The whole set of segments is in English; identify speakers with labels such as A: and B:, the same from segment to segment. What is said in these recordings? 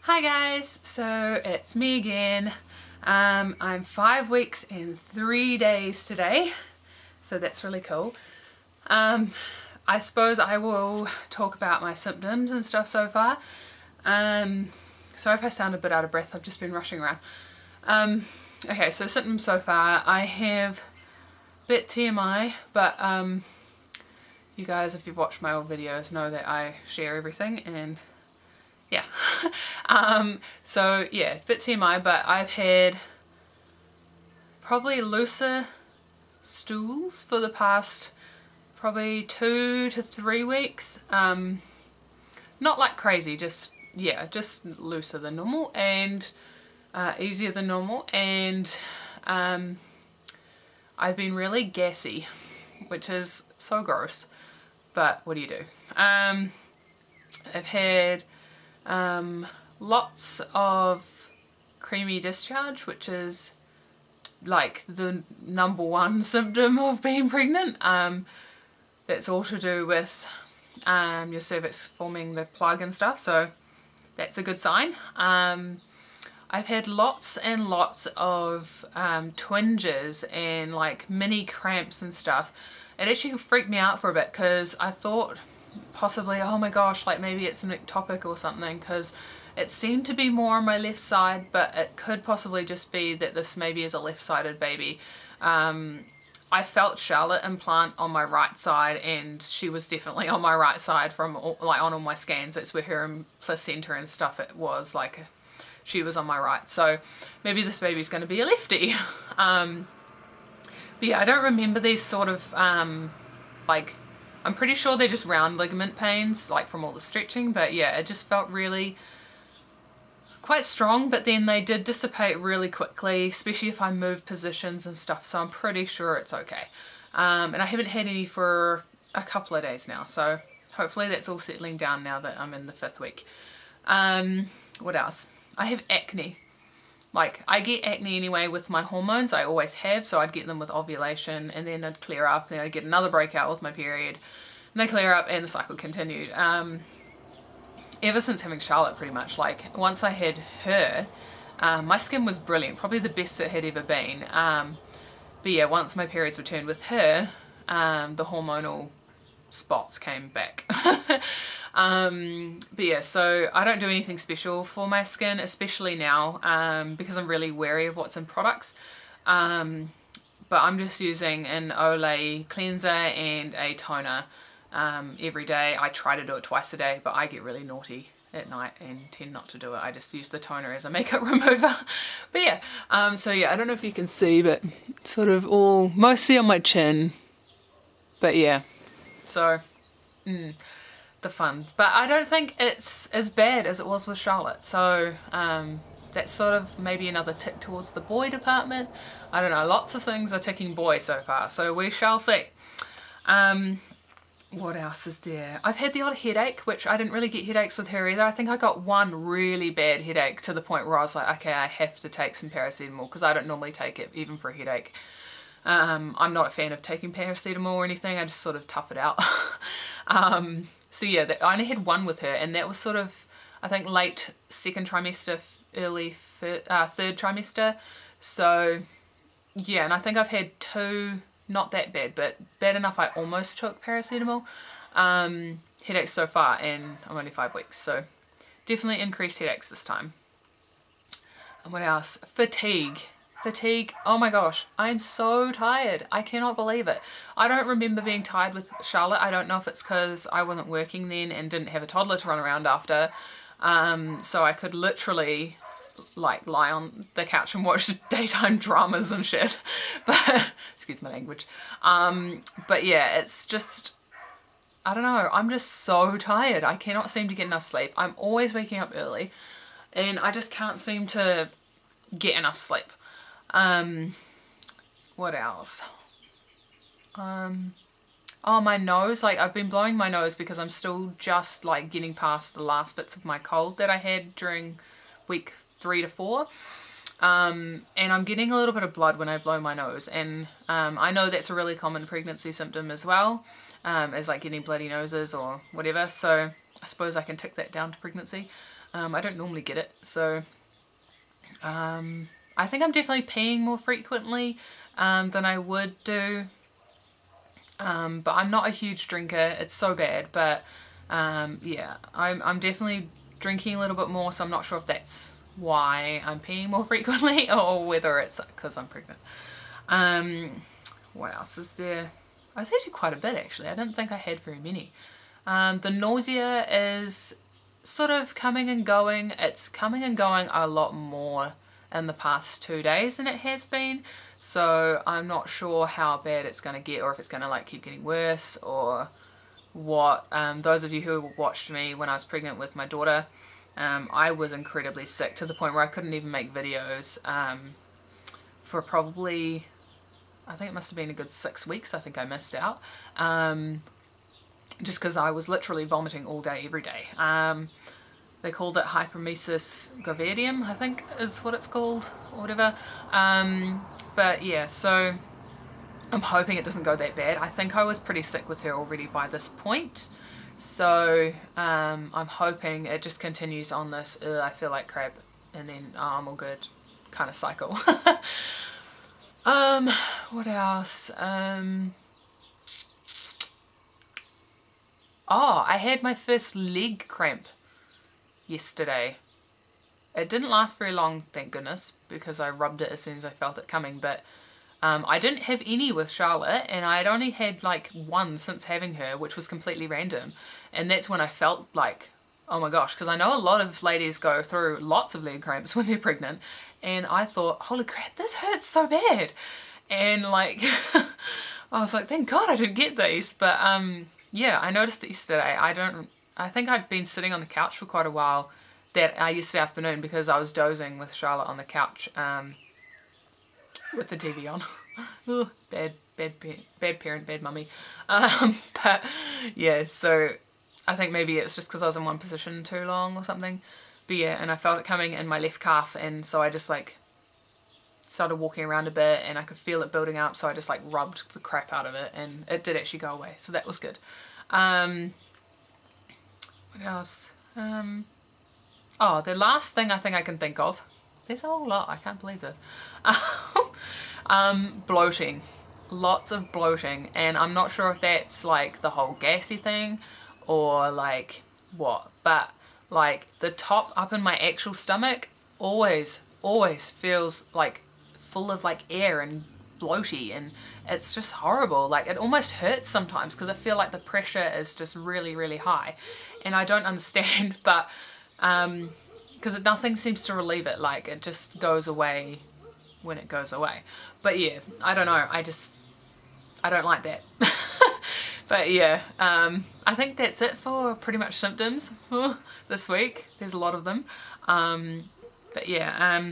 A: Hi guys, so it's me again. I'm 5 weeks and 3 days today, so that's really cool. I suppose I will talk about my symptoms and stuff so far. Sorry if I sound a bit out of breath, I've just been rushing around. Okay, so symptoms so far, I have a bit TMI, but you guys, if you've watched my old videos, know that I share everything, and yeah. So yeah, a bit TMI, but I've had probably looser stools for the past probably 2 to 3 weeks. Not like crazy, just looser than normal and easier than normal, and I've been really gassy, which is so gross, but what do you do? I've had lots of creamy discharge, which is like the #1 symptom of being pregnant. That's all to do with your cervix forming the plug and stuff, so that's a good sign. I've had lots and lots of twinges and like mini cramps and stuff. It actually freaked me out for a bit because I thought possibly, oh my gosh, like maybe it's an ectopic or something, because it seemed to be more on my left side, but it could possibly just be that this maybe is a left-sided baby. I felt Charlotte implant on my right side, and she was definitely on my right side from like on all my scans. That's where her placenta and stuff, it was like she was on my right, so maybe this baby's going to be a lefty. But yeah, I don't remember these sort of like, I'm pretty sure they're just round ligament pains, like from all the stretching, but yeah, it just felt really quite strong, but then they did dissipate really quickly, especially if I moved positions and stuff, so I'm pretty sure it's okay. And I haven't had any for a couple of days now, so hopefully that's all settling down now that I'm in the 5th week. What else? I have acne. Like, I get acne anyway with my hormones, I always have, so I'd get them with ovulation, and then it'd clear up, and then I'd get another breakout with my period, and they clear up, and the cycle continued. Ever since having Charlotte, pretty much, like, once I had her, my skin was brilliant, probably the best it had ever been. But yeah, once my periods returned with her, the hormonal spots came back. But yeah, so I don't do anything special for my skin, especially now, because I'm really wary of what's in products. But I'm just using an Olay cleanser and a toner every day. I try to do it twice a day, but I get really naughty at night and tend not to do it. I just use the toner as a makeup remover. But yeah, so yeah, I don't know if you can see, but sort of all mostly on my chin. But yeah, so the fun. But I don't think it's as bad as it was with Charlotte, so that's sort of maybe another tick towards the boy department. I don't know, lots of things are ticking boy so far, so we shall see. What else is there? I've had the odd headache, which I didn't really get headaches with her either. I think I got one really bad headache to the point where I was like, okay, I have to take some paracetamol, because I don't normally take it even for a headache. I'm not a fan of taking paracetamol or anything, I just sort of tough it out. So yeah, I only had one with her, and that was sort of, I think, late 2nd trimester, early 3rd trimester. So yeah, and I think I've had 2, not that bad, but bad enough I almost took paracetamol, headaches so far, and I'm only 5 weeks, so definitely increased headaches this time. And what else? Fatigue, oh my gosh, I'm so tired, I cannot believe it. I don't remember being tired with Charlotte. I don't know if it's because I wasn't working then and didn't have a toddler to run around after, so I could literally like lie on the couch and watch daytime dramas and shit, but excuse my language. But yeah, it's just, I don't know, I'm just so tired. I cannot seem to get enough sleep. I'm always waking up early, and I just can't seem to get enough sleep. What else? Oh, my nose, like I've been blowing my nose because I'm still just like getting past the last bits of my cold that I had during week 3 to 4. And I'm getting a little bit of blood when I blow my nose, and I know that's a really common pregnancy symptom as well, is like getting bloody noses or whatever, so I suppose I can tick that down to pregnancy. I don't normally get it, so I think I'm definitely peeing more frequently than I would do. But I'm not a huge drinker. It's so bad, but yeah, I'm definitely drinking a little bit more, so I'm not sure if that's why I'm peeing more frequently or whether it's because I'm pregnant. What else is there? It's actually quite a bit, actually. I didn't think I had very many. The nausea is sort of coming and going. It's coming and going a lot more in the past 2 days than it has been, so I'm not sure how bad it's going to get, or if it's going to like keep getting worse or what. Those of you who watched me when I was pregnant with my daughter, I was incredibly sick to the point where I couldn't even make videos for probably, I think it must have been a good 6 weeks. I think I missed out just because I was literally vomiting all day every day. They called it hyperemesis gravidium, I think is what it's called, or whatever. But yeah, so I'm hoping it doesn't go that bad. I think I was pretty sick with her already by this point. So I'm hoping it just continues on this, I feel like crap, and then I'm all good kind of cycle. What else? Oh, I had my first leg cramp yesterday. It didn't last very long, thank goodness, because I rubbed it as soon as I felt it coming, but I didn't have any with Charlotte, and I had only had like one since having her, which was completely random, and that's when I felt like, oh my gosh, because I know a lot of ladies go through lots of leg cramps when they're pregnant, and I thought, holy crap, this hurts so bad, and like I was like, thank God I didn't get these. But yeah, I noticed it yesterday. I think I'd been sitting on the couch for quite a while yesterday afternoon, because I was dozing with Charlotte on the couch with the TV on. Ooh, bad parent, bad mummy. But yeah, so I think maybe it's just because I was in one position too long or something. But yeah, and I felt it coming in my left calf, and so I just like started walking around a bit, and I could feel it building up, so I just like rubbed the crap out of it, and it did actually go away, so that was good. What else? Oh, the last thing I think I can think of, there's a whole lot, I can't believe this. Bloating, lots of bloating, and I'm not sure if that's like the whole gassy thing or like what, but like the top up in my actual stomach always feels like full of like air and bloaty, and it's just horrible. Like it almost hurts sometimes because I feel like the pressure is just really high, and I don't understand, but because nothing seems to relieve it, like it just goes away when it goes away. But yeah, I don't know, I don't like that. But yeah, I think that's it for pretty much symptoms this week. There's a lot of them. But yeah,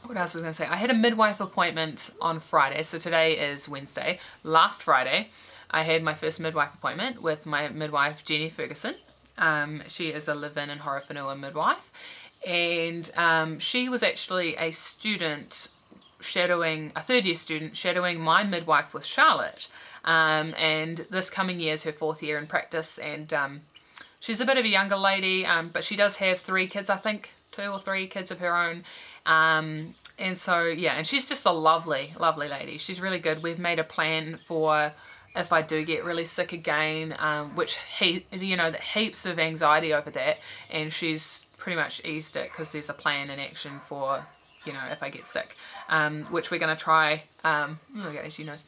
A: what else was I going to say? I had a midwife appointment on Friday, so today is Wednesday. Last Friday, I had my first midwife appointment with my midwife, Jenny Ferguson. She is a live-in and Horowhenua midwife, and she was actually a student shadowing, a third year student shadowing my midwife with Charlotte. And this coming year is her 4th year in practice, and she's a bit of a younger lady, but she does have 3 kids, I think, 2 or 3 kids of her own. And so yeah, and she's just a lovely lady. She's really good. We've made a plan for if I do get really sick again, which that heaps of anxiety over that, and she's pretty much eased it because there's a plan in action for, if I get sick, which we're going to try. Oh my God, she knows.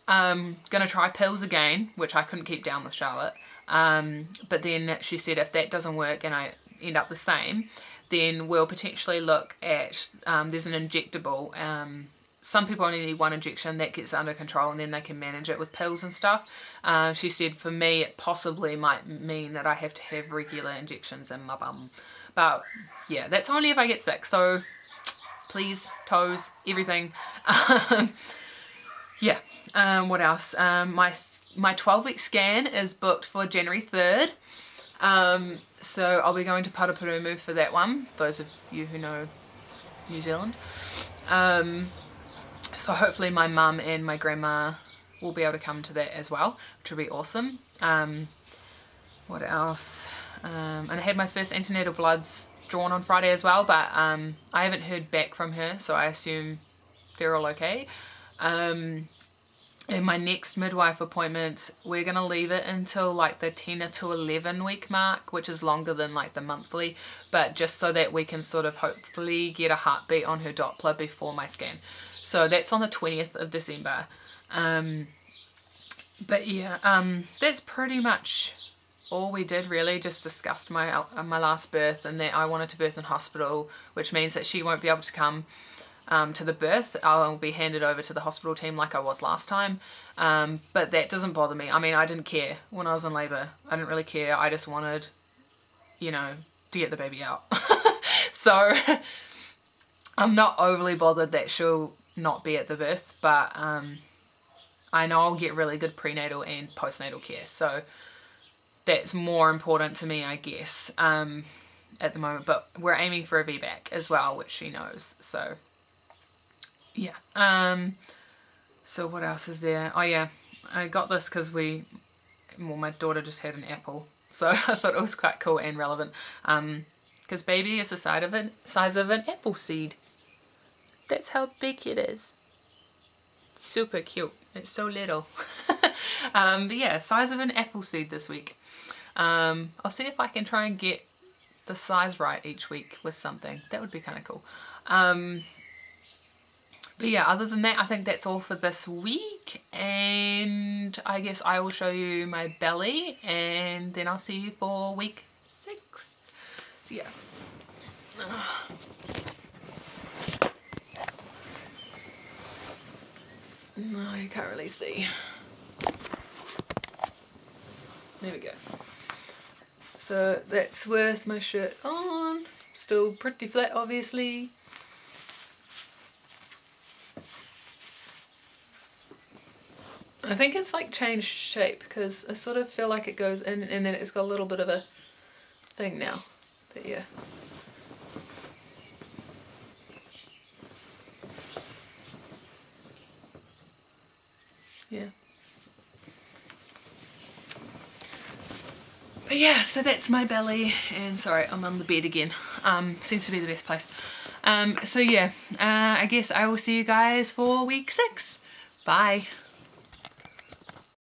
A: Gonna try pills again, which I couldn't keep down with Charlotte, but then she said if that doesn't work and I end up the same, then we'll potentially look at, there's an injectable, some people only need 1 injection, that gets under control, and then they can manage it with pills and stuff. She said for me it possibly might mean that I have to have regular injections in my bum, but yeah, that's only if I get sick, so please, toes, everything. Yeah, what else? My 12-week scan is booked for January 3rd. So I'll be going to Paraparumu for that one, those of you who know New Zealand. So hopefully my mum and my grandma will be able to come to that as well, which will be awesome. What else? and I had my first antenatal bloods drawn on Friday as well, but I haven't heard back from her, so I assume they're all okay. And my next midwife appointment, we're going to leave it until like the 10 to 11 week mark, which is longer than like the monthly, but just so that we can sort of hopefully get a heartbeat on her Doppler before my scan. So that's on the 20th of December. But yeah, that's pretty much all we did really. Just discussed my last birth and that I wanted to birth in hospital, which means that she won't be able to come to the birth. I'll be handed over to the hospital team like I was last time, but that doesn't bother me. I mean, I didn't care when I was in labour. I didn't really care. I just wanted, you know, to get the baby out. So I'm not overly bothered that she'll not be at the birth, but I know I'll get really good prenatal and postnatal care, so that's more important to me, I guess, at the moment. But we're aiming for a VBAC as well, which she knows, so yeah. So what else is there? Oh yeah, I got this because my daughter just had an apple, so I thought it was quite cool and relevant, because baby is the size of an apple seed. That's how big it is. Super cute. It's so little. But yeah, size of an apple seed this week. I'll see if I can try and get the size right each week with something. That would be kind of cool. But yeah, other than that, I think that's all for this week, and I guess I will show you my belly, and then I'll see you for week 6. So yeah. No, you can't really see. There we go. So that's with my shirt on. Still pretty flat, obviously. I think it's like changed shape because I sort of feel like it goes in and then it's got a little bit of a thing now. But yeah. Yeah. But yeah, so that's my belly, and sorry, I'm on the bed again. Seems to be the best place. So yeah, I guess I will see you guys for week 6. Bye.